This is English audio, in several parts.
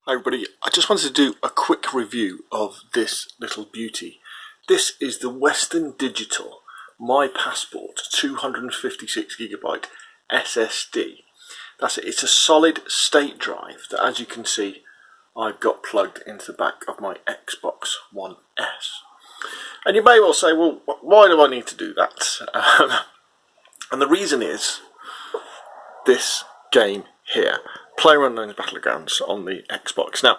Hi everybody, I just wanted to do a quick review of this little beauty. This is the Western Digital My Passport 256GB SSD. That's it, it's a solid state drive that, as you can see, I've got plugged into the back of my Xbox One S. And you may well say, well, why do I need to do that? And the reason is this game here, PlayerUnknown's Battlegrounds on the Xbox. Now,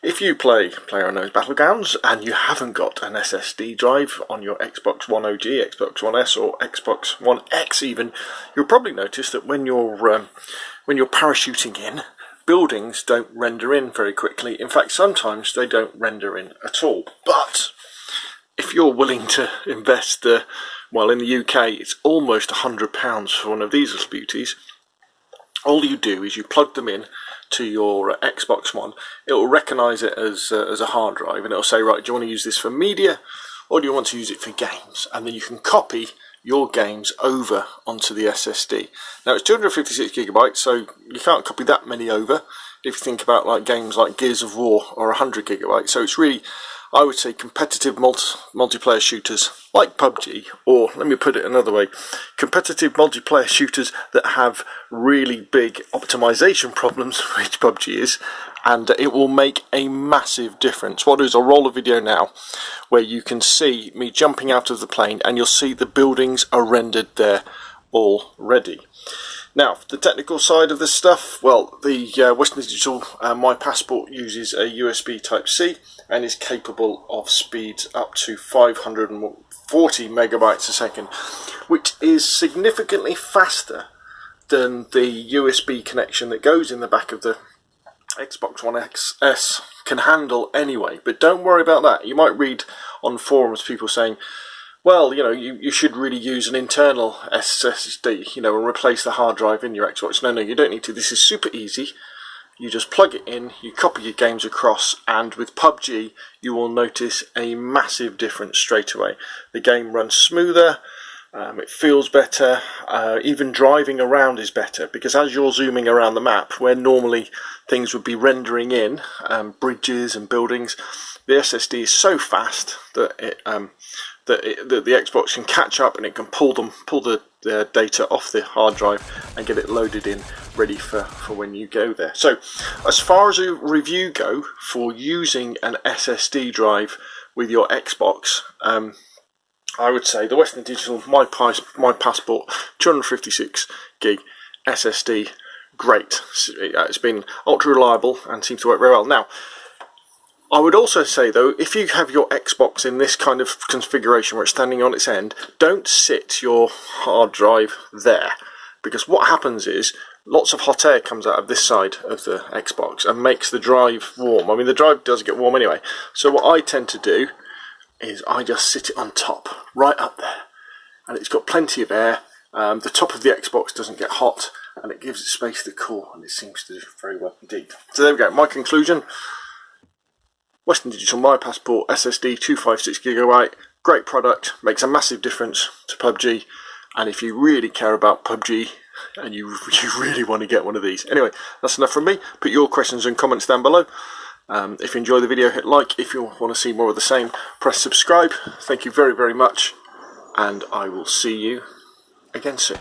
if you play PlayerUnknown's Battlegrounds and you haven't got an SSD drive on your Xbox One OG, Xbox One S, or Xbox One X even, you'll probably notice that when you're parachuting in, buildings don't render in very quickly. In fact, sometimes they don't render in at all. But if you're willing to invest, well, in the UK, it's almost £100 for one of these little beauties. All you do is you plug them in to your Xbox One. It will recognise it as a hard drive, and it will say, right, do you want to use this for media or do you want to use it for games? And then you can copy your games over onto the SSD. Now it's 256GB, so you can't copy that many over if you think about like games like Gears of War or 100GB. So it's really, I would say, competitive multiplayer shooters like PUBG, or let me put it another way, competitive multiplayer shooters that have really big optimization problems, which PUBG is, and it will make a massive difference. What I'll do is I'll roll a video now where you can see me jumping out of the plane and you'll see the buildings are rendered there already. Now, the technical side of this stuff, well, the Western Digital My Passport uses a USB Type-C and is capable of speeds up to 540 megabytes a second, which is significantly faster than the USB connection that goes in the back of the Xbox One XS can handle anyway. But don't worry about that. You might read on forums people saying, well, you know, you should really use an internal SSD, you know, and replace the hard drive in your Xbox. No, you don't need to. This is super easy. You just plug it in, you copy your games across, and with PUBG, you will notice a massive difference straight away. The game runs smoother, it feels better, even driving around is better, because as you're zooming around the map, where normally things would be rendering in, bridges and buildings, the SSD is so fast that the Xbox can catch up and it can pull the data off the hard drive and get it loaded in, ready for when you go there. So as far as a review go for using an SSD drive with your Xbox, I would say the Western Digital My Passport 256 gig SSD, great. It's been ultra reliable and seems to work very well. Now, I would also say though, if you have your Xbox in this kind of configuration where it's standing on its end, don't sit your hard drive there, because what happens is lots of hot air comes out of this side of the Xbox and makes the drive warm. I mean, the drive does get warm anyway, so what I tend to do is I just sit it on top, right up there, and it's got plenty of air. The top of the Xbox doesn't get hot and it gives it space to cool, and it seems to do very well indeed. So there we go, my conclusion. Western Digital My Passport SSD 256GB, great product, makes a massive difference to PUBG, and if you really care about PUBG and you really want to get one of these. Anyway, that's enough from me. Put your questions and comments down below. If you enjoy the video, hit like. If you want to see more of the same, press subscribe. Thank you very, very much, and I will see you again soon.